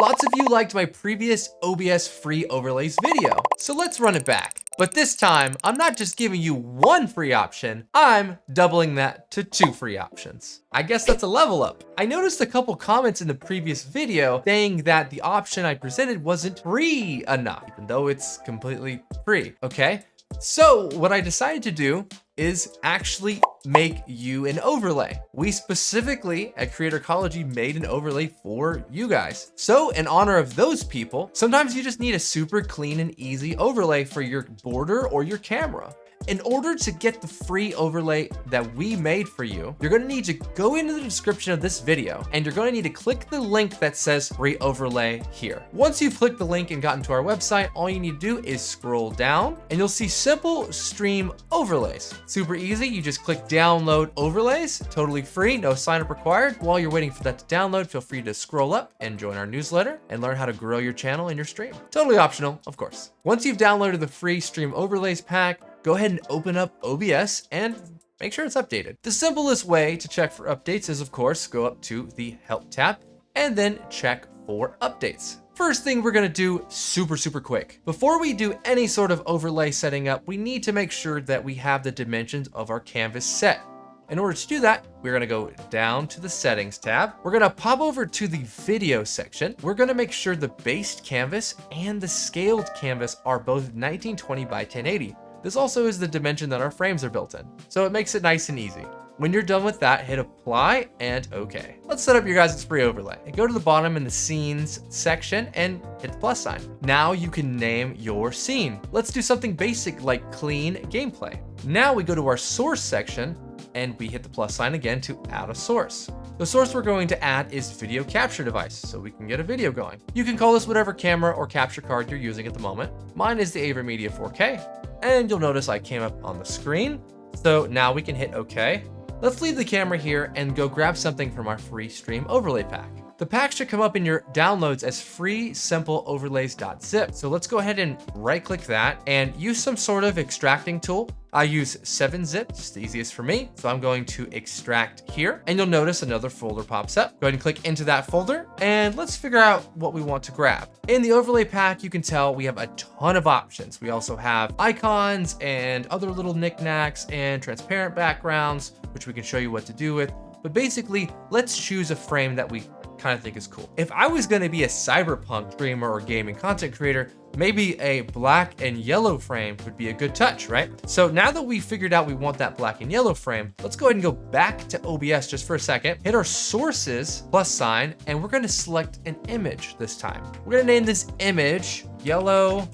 Lots of you liked my previous OBS free overlays video, so let's run it back. But this time, I'm not just giving you one free option, I'm doubling that to 2 free options. I guess that's a level up. I noticed a couple comments in the previous video saying that the option I presented wasn't free enough, even though it's completely free, okay? So what I decided to do is actually make you an overlay. We specifically at Creatorcology made an overlay for you guys. So in honor of those people, sometimes you just need a super clean and easy overlay for your border or your camera. In order to get the free overlay that we made for you, you're gonna need to go into the description of this video and you're gonna need to click the link that says free overlay here. Once you've clicked the link and gotten to our website, all you need to do is scroll down and you'll see simple stream overlays. Super easy, you just click download overlays, totally free, no sign up required. While you're waiting for that to download, feel free to scroll up and join our newsletter and learn how to grow your channel and your stream. Totally optional, of course. Once you've downloaded the free stream overlays pack, go ahead and open up OBS and make sure it's updated. The simplest way to check for updates is, of course, go up to the Help tab and then check for updates. First thing we're gonna do super quick. Before we do any sort of overlay setting up, we need to make sure that we have the dimensions of our canvas set. In order to do that, we're gonna go down to the settings tab. We're gonna pop over to the video section. We're gonna make sure the based canvas and the scaled canvas are both 1920 by 1080. This also is the dimension that our frames are built in, so it makes it nice and easy. When you're done with that, hit apply and okay. Let's set up your guys' free overlay. And go to the bottom in the scenes section and hit the plus sign. Now you can name your scene. Let's do something basic like clean gameplay. Now we go to our source section and we hit the plus sign again to add a source. The source we're going to add is video capture device, so we can get a video going. You can call this whatever camera or capture card you're using at the moment. Mine is the AverMedia 4K. And you'll notice I came up on the screen. So now we can hit okay. Let's leave the camera here and go grab something from our free stream overlay pack. The pack should come up in your downloads as free simple overlays.zip. So let's go ahead and right click that and use some sort of extracting tool. I use 7-zip, it's the easiest for me. So I'm going to extract here and you'll notice another folder pops up. Go ahead and click into that folder and let's figure out what we want to grab. In the overlay pack, you can tell we have a ton of options. We also have icons and other little knickknacks and transparent backgrounds, which we can show you what to do with. But basically, let's choose a frame that we kind of think is cool. If I was gonna be a cyberpunk streamer or gaming content creator, maybe a black and yellow frame would be a good touch, right? So now that we figured out we want that black and yellow frame, let's go ahead and go back to OBS just for a second, hit our sources plus sign, and we're gonna select an image this time. We're gonna name this image yellow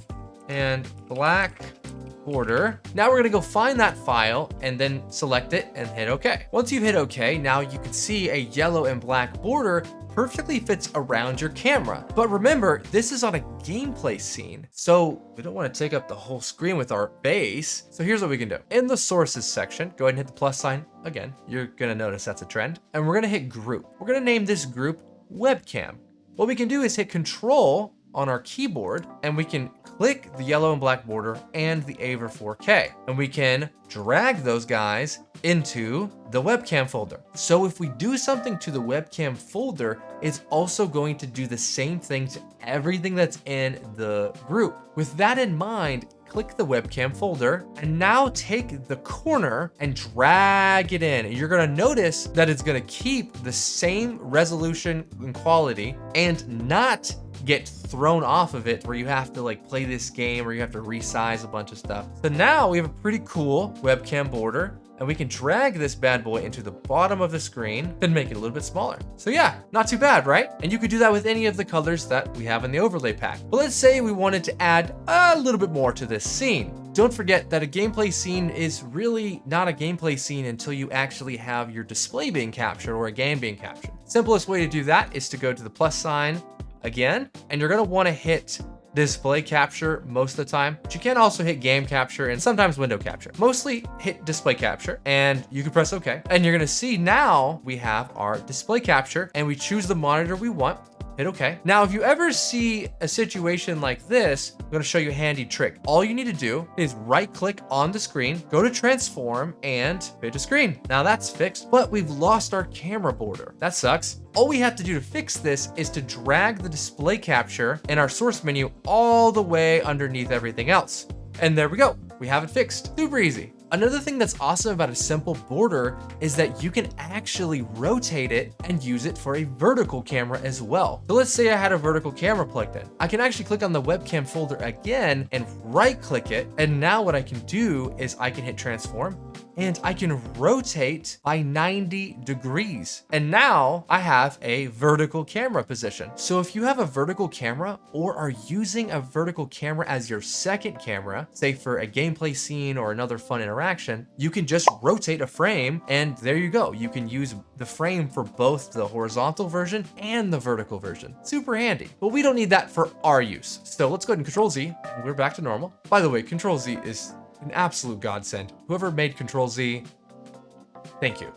and black border. Now we're gonna go find that file and then select it and hit okay. Once you've hit okay, now you can see a yellow and black border perfectly fits around your camera. But remember, this is on a gameplay scene, so we don't want to take up the whole screen with our base. So here's what we can do. In the sources section, go ahead and hit the plus sign again. You're gonna notice that's a trend. And we're gonna hit group. We're gonna name this group webcam. What we can do is hit control on our keyboard and we can click the yellow and black border and the Aver 4K. And we can drag those guys into the webcam folder. So if we do something to the webcam folder, it's also going to do the same thing to everything that's in the group. With that in mind, click the webcam folder and now take the corner and drag it in. And you're gonna notice that it's gonna keep the same resolution and quality and not get thrown off of it where you have to like play this game or you have to resize a bunch of stuff. So now we have a pretty cool webcam border and we can drag this bad boy into the bottom of the screen and make it a little bit smaller. So yeah, not too bad, right? And you could do that with any of the colors that we have in the overlay pack. But let's say we wanted to add a little bit more to this scene. Don't forget that a gameplay scene is really not a gameplay scene until you actually have your display being captured or a game being captured. Simplest way to do that is to go to the plus sign again, and you're gonna wanna hit display capture most of the time, but you can also hit game capture and sometimes window capture. Mostly hit display capture and you can press OK. And you're gonna see now we have our display capture and we choose the monitor we want. hit okay. Now, if you ever see a situation like this, I'm gonna show you a handy trick. All you need to do is right click on the screen, go to transform and fit to screen. Now that's fixed, but we've lost our camera border. That sucks. All we have to do to fix this is to drag the display capture in our source menu all the way underneath everything else. And there we go. We have it fixed. Super easy. Another thing that's awesome about a simple border is that you can actually rotate it and use it for a vertical camera as well. So let's say I had a vertical camera plugged in. I can actually click on the webcam folder again and right click it. And now what I can do is I can hit transform and I can rotate by 90 degrees. And now I have a vertical camera position. So if you have a vertical camera or are using a vertical camera as your second camera, say for a gameplay scene or another fun interaction, you can just rotate a frame and there you go. You can use the frame for both the horizontal version and the vertical version. Super handy, but we don't need that for our use. So let's go ahead and Control Z. We're back to normal. By the way, Control Z is an absolute godsend. Whoever made Control Z, thank you.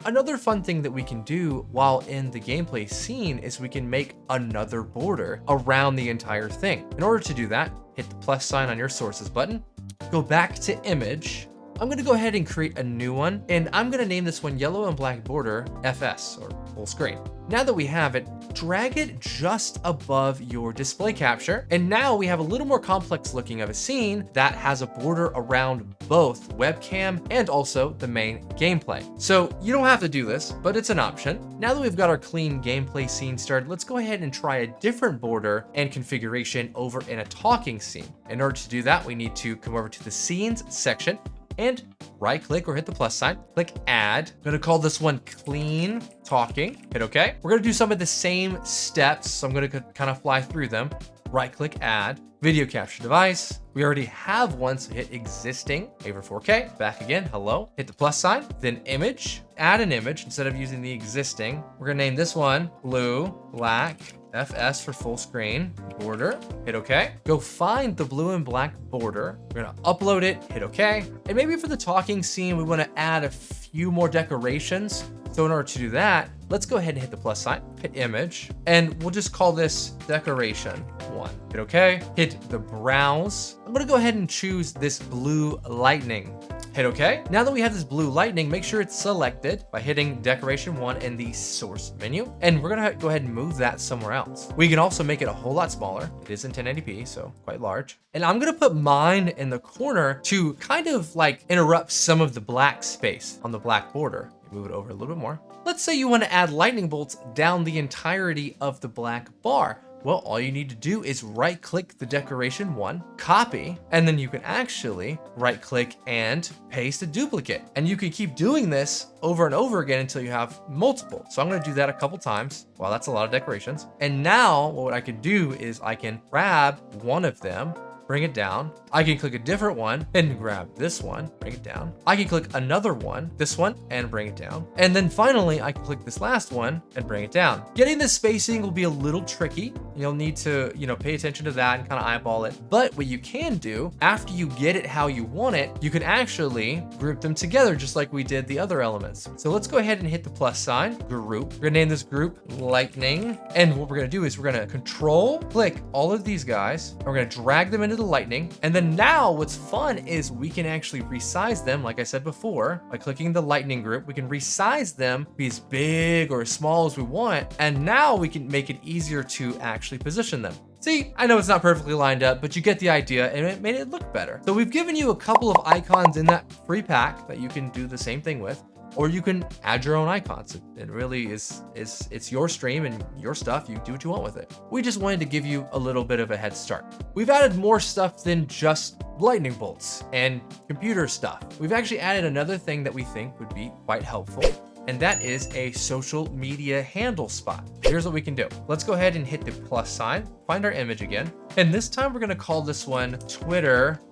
Another fun thing that we can do while in the gameplay scene is we can make another border around the entire thing. In order to do that, hit the plus sign on your sources button, go back to image. I'm gonna go ahead and create a new one, and I'm gonna name this one yellow and black border FS, or full screen. Now that we have it, drag it just above your display capture. And now we have a little more complex looking of a scene that has a border around both webcam and also the main gameplay. So you don't have to do this, but it's an option. Now that we've got our clean gameplay scene started, let's go ahead and try a different border and configuration over in a talking scene. In order to do that, we need to come over to the scenes section and right click or hit the plus sign, click add. I'm gonna call this one clean talking, hit okay. We're gonna do some of the same steps, so I'm gonna kind of fly through them. Right click add, video capture device. We already have one, so hit existing, over 4K, back again, hello. Hit the plus sign, then image, add an image instead of using the existing. We're gonna name this one blue, black, FS for full screen, border, hit okay. Go find the blue and black border. We're gonna upload it, hit okay. And maybe for the talking scene, we wanna add a few more decorations. So in order to do that, let's go ahead and hit the plus sign, hit image, and we'll just call this decoration 1. Hit okay, hit the browse. I'm gonna go ahead and choose this blue lightning. Hit okay. Now that we have this blue lightning, make sure it's selected by hitting decoration 1 in the source menu. And we're gonna go ahead and move that somewhere else. We can also make it a whole lot smaller. It is in 1080p, so quite large. And I'm gonna put mine in the corner to kind of like interrupt some of the black space on the black border. Move it over a little bit more. Let's say you wanna add lightning bolts down the entirety of the black bar. Well, all you need to do is right click the decoration 1, copy, and then you can actually right click and paste a duplicate. And you can keep doing this over and over again until you have multiple. So I'm gonna do that a couple times. Wow, that's a lot of decorations. And now what I can do is I can grab one of them, bring it down. I can click a different one and grab this one, bring it down. I can click another one, this one, and bring it down. And then finally, I can click this last one and bring it down. Getting this spacing will be a little tricky. You'll need to, pay attention to that and kind of eyeball it. But what you can do, after you get it how you want it, you can actually group them together just like we did the other elements. So let's go ahead and hit the plus sign, group. We're gonna name this group lightning. And what we're gonna do is we're gonna control click all of these guys. And we're gonna drag them into the lightning. And then now what's fun is we can actually resize them, like I said before, by clicking the lightning group. We can resize them, be as big or as small as we want. And now we can make it easier to actually position them. See, I know it's not perfectly lined up, but you get the idea and it made it look better. So we've given you a couple of icons in that free pack that you can do the same thing with. Or you can add your own icons. It really it's your stream and your stuff. You do what you want with it. We just wanted to give you a little bit of a head start. We've added more stuff than just lightning bolts and computer stuff. We've actually added another thing that we think would be quite helpful, and that is a social media handle spot. Here's what we can do. Let's go ahead and hit the plus sign, find our image again. And this time we're gonna call this one Twitter/X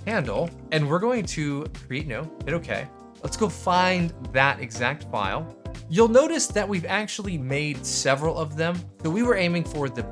handle. And we're going to create new, hit okay. Let's go find that exact file. You'll notice that we've actually made several of them. So we were aiming for the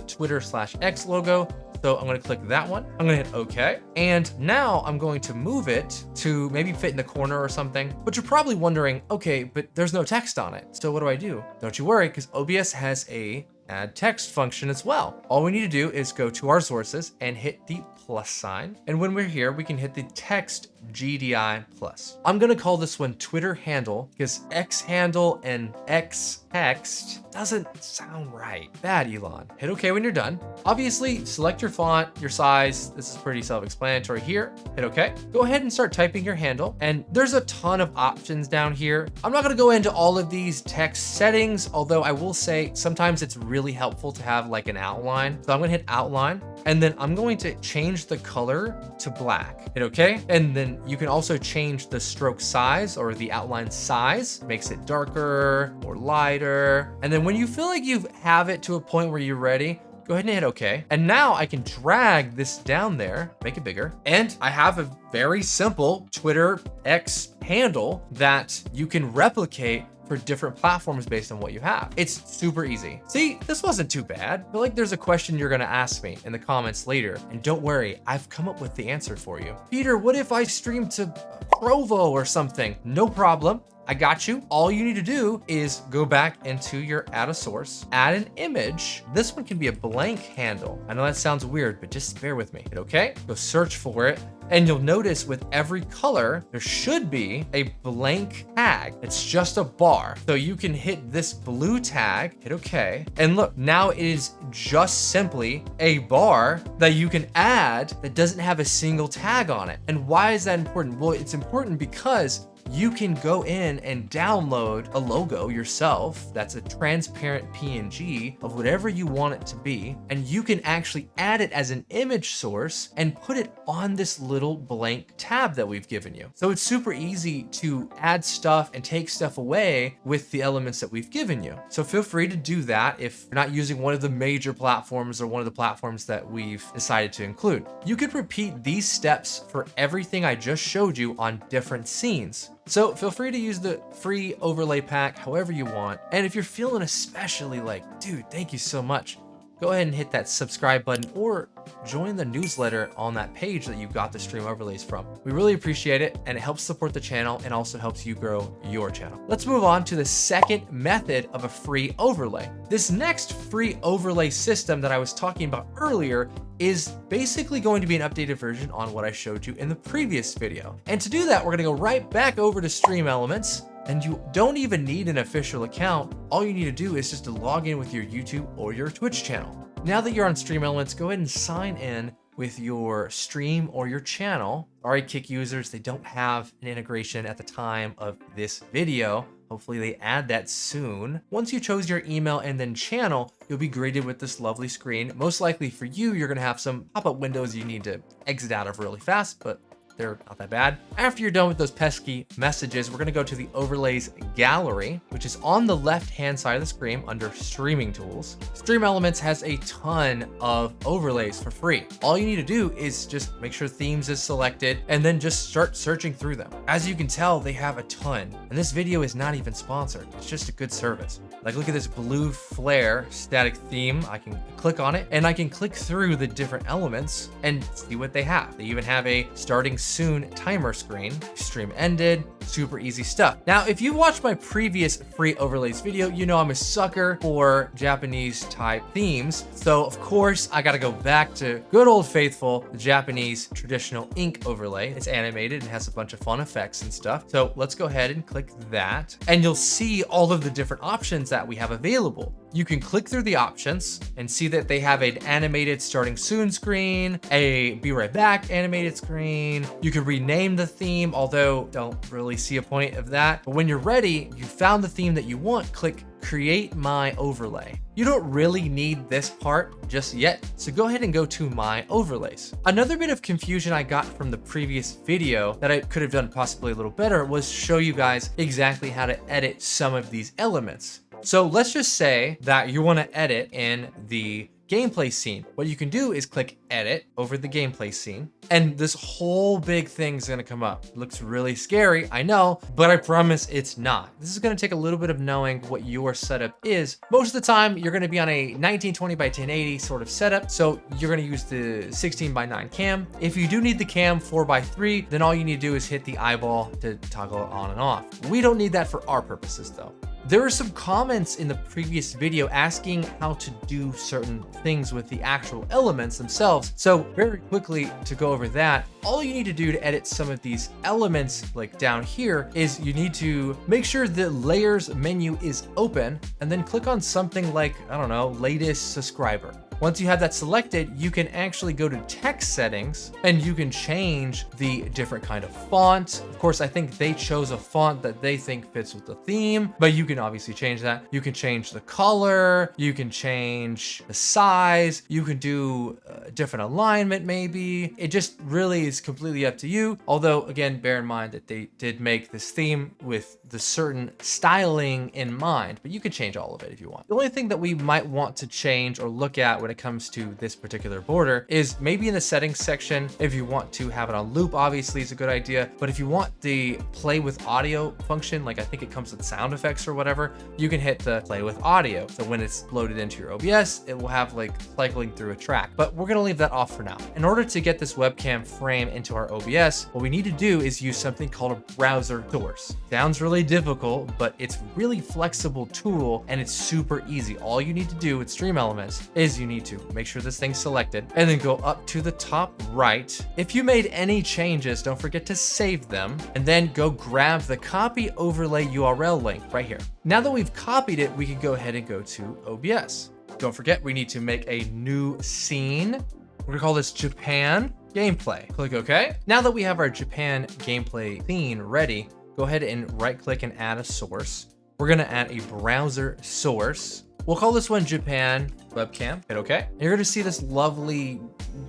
Twitter/X logo. So I'm gonna click that one. I'm gonna hit OK. And now I'm going to move it to maybe fit in the corner or something. But you're probably wondering, okay, but there's no text on it. So what do I do? Don't you worry, because OBS has a add text function as well. All we need to do is go to our sources and hit the plus sign. And when we're here, we can hit the text GDI plus. I'm gonna call this one Twitter handle because X handle and X text doesn't sound right. Bad, Elon. Hit OK when you're done. Obviously, select your font, your size. This is pretty self-explanatory here. Hit OK. Go ahead and start typing your handle. And there's a ton of options down here. I'm not gonna go into all of these text settings, although I will say sometimes it's really helpful to have like an outline. So I'm gonna hit outline, and then I'm going to change the color to black. Hit OK. And then you can also change the stroke size or the outline size. Makes it darker or lighter. And then when you feel like you have it to a point where you're ready, go ahead and hit OK. And now I can drag this down there, make it bigger. And I have a very simple Twitter X handle that you can replicate for different platforms based on what you have. It's super easy. See, this wasn't too bad. I feel like there's a question you're gonna ask me in the comments later, and don't worry, I've come up with the answer for you. Peter, what if I stream to Provo or something? No problem. I got you. All you need to do is go back into your add a source, add an image. This one can be a blank handle. I know that sounds weird, but just bear with me. Hit OK, go search for it. And you'll notice with every color, there should be a blank tag. It's just a bar. So you can hit this blue tag, hit OK. And look, now it is just simply a bar that you can add that doesn't have a single tag on it. And why is that important? Well, it's important because you can go in and download a logo yourself that's a transparent PNG of whatever you want it to be, and you can actually add it as an image source and put it on this little blank tab that we've given you. So it's super easy to add stuff and take stuff away with the elements that we've given you. So feel free to do that if you're not using one of the major platforms or one of the platforms that we've decided to include. You could repeat these steps for everything I just showed you on different scenes. So feel free to use the free overlay pack however you want. And if you're feeling especially like, dude, thank you so much, go ahead and hit that subscribe button or join the newsletter on that page that you got the stream overlays from. We really appreciate it, and it helps support the channel and also helps you grow your channel. Let's move on to the second method of a free overlay. This next free overlay system that I was talking about earlier is basically going to be an updated version on what I showed you in the previous video. And to do that, we're gonna go right back over to Stream Elements, and you don't even need an official account. All you need to do is just to log in with your YouTube or your Twitch channel. Now that you're on Stream Elements, go ahead and sign in with your stream or your channel. Sorry, Kick users, they don't have an integration at the time of this video. Hopefully they add that soon. Once you chose your email and then channel, you'll be greeted with this lovely screen. Most likely for you, you're gonna have some pop-up windows you need to exit out of really fast, but they're not that bad. After you're done with those pesky messages, we're gonna go to the overlays gallery, which is on the left-hand side of the screen under streaming tools. Stream Elements has a ton of overlays for free. All you need to do is just make sure themes is selected and then just start searching through them. As you can tell, they have a ton, and this video is not even sponsored. It's just a good service. Like, look at this blue flare static theme. I can click on it and I can click through the different elements and see what they have. They even have a starting soon timer screen, stream ended, super easy stuff. Now, if you watched my previous free overlays video, you know I'm a sucker for Japanese type themes. So of course, I gotta go back to good old faithful Japanese traditional ink overlay. It's animated and has a bunch of fun effects and stuff. So let's go ahead and click that, and you'll see all of the different options that we have available. You can click through the options and see that they have an animated starting soon screen, a be right back animated screen. You can rename the theme, although don't really see a point of that. But when you're ready, you found the theme that you want, click create my overlay. You don't really need this part just yet, so go ahead and go to my overlays. Another bit of confusion I got from the previous video that I could have done possibly a little better was show you guys exactly how to edit some of these elements. So let's just say that you want to edit in the gameplay scene. What you can do is click edit over the gameplay scene, and this whole big thing is gonna come up. It looks really scary, I know, but I promise it's not. This is gonna take a little bit of knowing what your setup is. Most of the time, you're gonna be on a 1920 by 1080 sort of setup, so you're gonna use the 16 by 9 cam. If you do need the cam 4 by 3, then all you need to do is hit the eyeball to toggle it on and off. We don't need that for our purposes though. There were some comments in the previous video asking how to do certain things with the actual elements themselves. So very quickly to go over that, all you need to do to edit some of these elements like down here is you need to make sure the layers menu is open and then click on something like, I don't know, latest subscriber. Once you have that selected, you can actually go to text settings and you can change the different kind of font. Of course, I think they chose a font that they think fits with the theme, but you can obviously change that. You can change the color, you can change the size, you can do a different alignment maybe. It just really is completely up to you. Although again, bear in mind that they did make this theme with the certain styling in mind, but you could change all of it if you want. The only thing that we might want to change or look at when it comes to this particular border is maybe in the settings section, if you want to have it on loop, obviously is a good idea. But if you want the play with audio function, like I think it comes with sound effects or whatever, you can hit the play with audio. So when it's loaded into your OBS, it will have like cycling through a track, but we're gonna leave that off for now. In order to get this webcam frame into our OBS, what we need to do is use something called a browser source. Sounds really difficult, but it's really flexible tool and it's super easy. All you need to do with Stream Elements is you need to make sure this thing's selected and then go up to the top right. If you made any changes, don't forget to save them and then go grab the copy overlay URL link right here. Now that we've copied it, we can go ahead and go to OBS. Don't forget, we need to make a new scene. We're gonna call this Japan gameplay. Click OK. Now that we have our Japan gameplay scene ready, go ahead and right click and add a source. We're gonna add a browser source. We'll call this one Japan webcam. Hit OK. And you're gonna see this lovely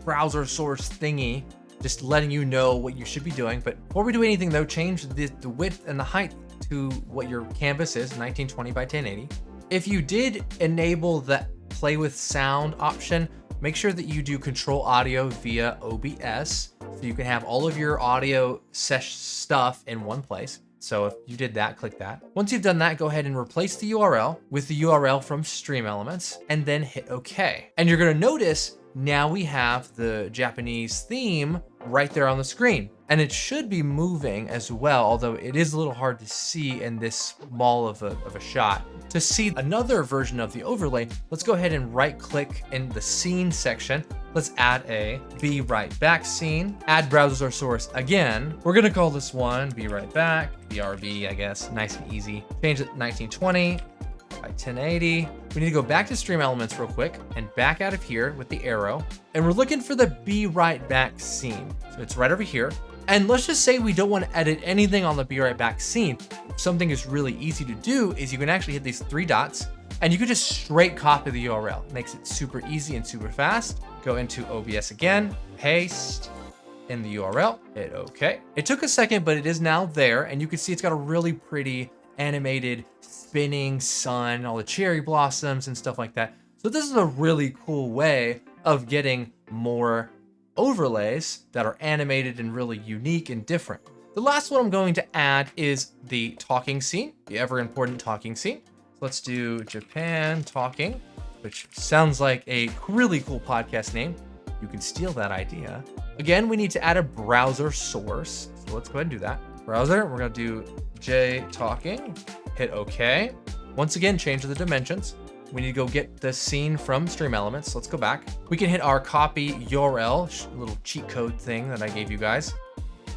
browser source thingy just letting you know what you should be doing. But before we do anything though, change the width and the height to what your canvas is, 1920 by 1080. If you did enable the play with sound option, make sure that you do control audio via OBS so you can have all of your audio stuff in one place. So if you did that, click that. Once you've done that, go ahead and replace the URL with the URL from Stream Elements and then hit OK. And you're gonna notice now we have the Japanese theme right there on the screen. And it should be moving as well, although it is a little hard to see in this small of a shot. To see another version of the overlay, let's go ahead and right click in the scene section. Let's add a Be Right Back scene, add browser source again. We're gonna call this one Be Right Back, BRB, I guess, nice and easy. Change it 1920 by 1080. We need to go back to Stream Elements real quick and back out of here with the arrow. And we're looking for the Be Right Back scene. So it's right over here. And let's just say we don't want to edit anything on the Be Right Back scene. Something is really easy to do is you can actually hit these 3 dots and you can just straight copy the URL. It makes it super easy and super fast. Go into OBS again, paste in the URL, hit OK. It took a second, but it is now there. And you can see it's got a really pretty animated spinning sun, all the cherry blossoms and stuff like that. So this is a really cool way of getting more overlays that are animated and really unique and different. The last one I'm going to add is the talking scene, the ever important talking scene. So let's do Japan talking, which sounds like a really cool podcast name. You can steal that idea. Again, we need to add a browser source. So let's go ahead and do that. Browser, we're gonna do J talking, hit OK. Once again, change the dimensions. We need to go get the scene from Stream Elements. Let's go back. We can hit our copy URL, little cheat code thing that I gave you guys.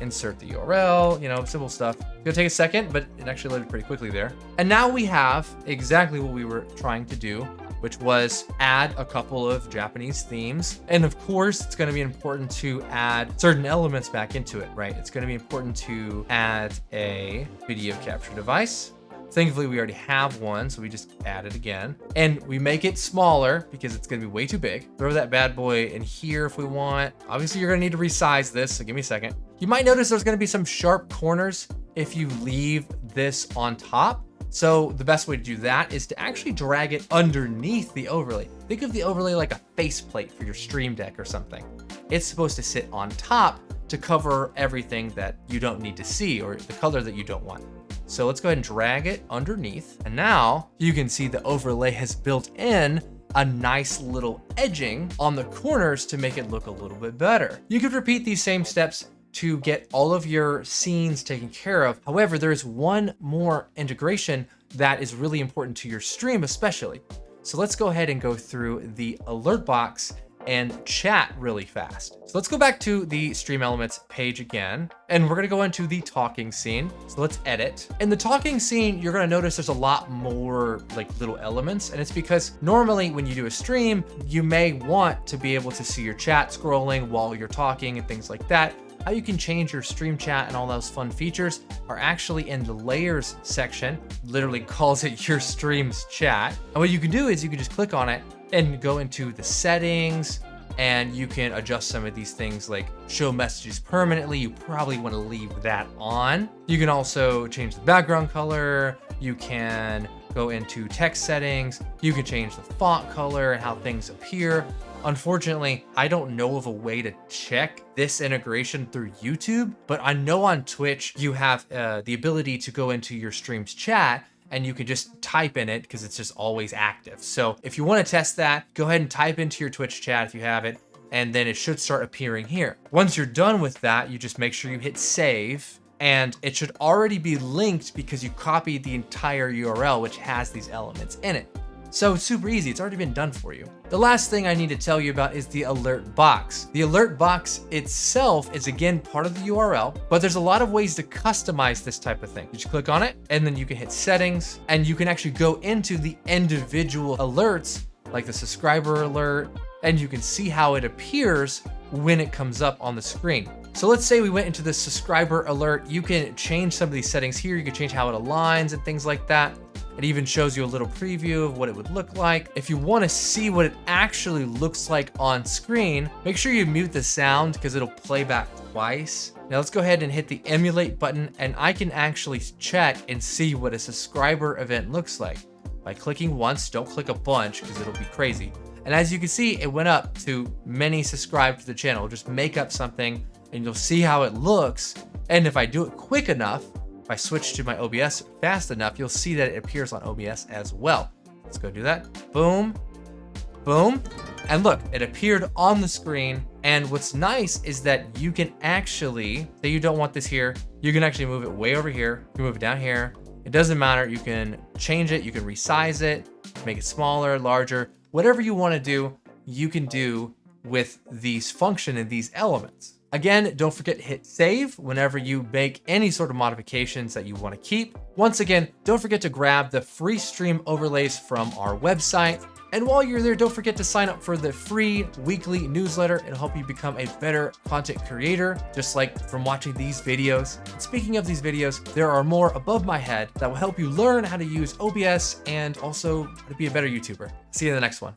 Insert the URL, you know, simple stuff. It's gonna take a second, but it actually loaded pretty quickly there. And now we have exactly what we were trying to do, which was add a couple of Japanese themes. And of course, it's gonna be important to add certain elements back into it, right? It's gonna be important to add a video capture device. Thankfully, we already have one, so we just add it again. And we make it smaller because it's gonna be way too big. Throw that bad boy in here if we want. Obviously, you're gonna need to resize this, so give me a second. You might notice there's gonna be some sharp corners if you leave this on top. So the best way to do that is to actually drag it underneath the overlay. Think of the overlay like a faceplate for your Stream Deck or something. It's supposed to sit on top to cover everything that you don't need to see or the color that you don't want. So let's go ahead and drag it underneath. And now you can see the overlay has built in a nice little edging on the corners to make it look a little bit better. You could repeat these same steps to get all of your scenes taken care of. However, there is one more integration that is really important to your stream especially. So let's go ahead and go through the Alertbox and chat really fast. So let's go back to the Stream Elements page again, and we're gonna go into the talking scene. So let's edit. In the talking scene, you're gonna notice there's a lot more like little elements, and it's because normally when you do a stream, you may want to be able to see your chat scrolling while you're talking and things like that. How you can change your stream chat and all those fun features are actually in the layers section. Literally calls it your stream's chat. And what you can do is you can just click on it and go into the settings, and you can adjust some of these things like show messages permanently. You probably want to leave that on. You can also change the background color. You can go into text settings. You can change the font color and how things appear. Unfortunately, I don't know of a way to check this integration through YouTube, but I know on Twitch, you have the ability to go into your stream's chat and you can just type in it because it's just always active. So if you want to test that, go ahead and type into your Twitch chat if you have it, and then it should start appearing here. Once you're done with that, you just make sure you hit save, and it should already be linked because you copied the entire URL, which has these elements in it. So it's super easy, it's already been done for you. The last thing I need to tell you about is the alert box. The alert box itself is again part of the URL, but there's a lot of ways to customize this type of thing. You just click on it, and then you can hit settings, and you can actually go into the individual alerts, like the subscriber alert, and you can see how it appears when it comes up on the screen. So let's say we went into the subscriber alert. You can change some of these settings here. You can change how it aligns and things like that. It even shows you a little preview of what it would look like. If you want to see what it actually looks like on screen, make sure you mute the sound because it'll play back twice. Now let's go ahead and hit the emulate button, and I can actually check and see what a subscriber event looks like. By clicking once, don't click a bunch because it'll be crazy. And as you can see, it went up to many subscribed to the channel. Just make up something and you'll see how it looks. And if I do it quick enough, if I switch to my OBS fast enough, you'll see that it appears on OBS as well. Let's go do that. Boom, boom. And look, it appeared on the screen. And what's nice is that you can actually, say you don't want this here, you can actually move it way over here. You can move it down here. It doesn't matter. You can change it. You can resize it, make it smaller, larger, whatever you want to do, you can do with these function and these elements. Again, don't forget to hit save whenever you make any sort of modifications that you want to keep. Once again, don't forget to grab the free stream overlays from our website. And while you're there, don't forget to sign up for the free weekly newsletter. It'll help you become a better content creator, just like from watching these videos. And speaking of these videos, there are more above my head that will help you learn how to use OBS and also how to be a better YouTuber. See you in the next one.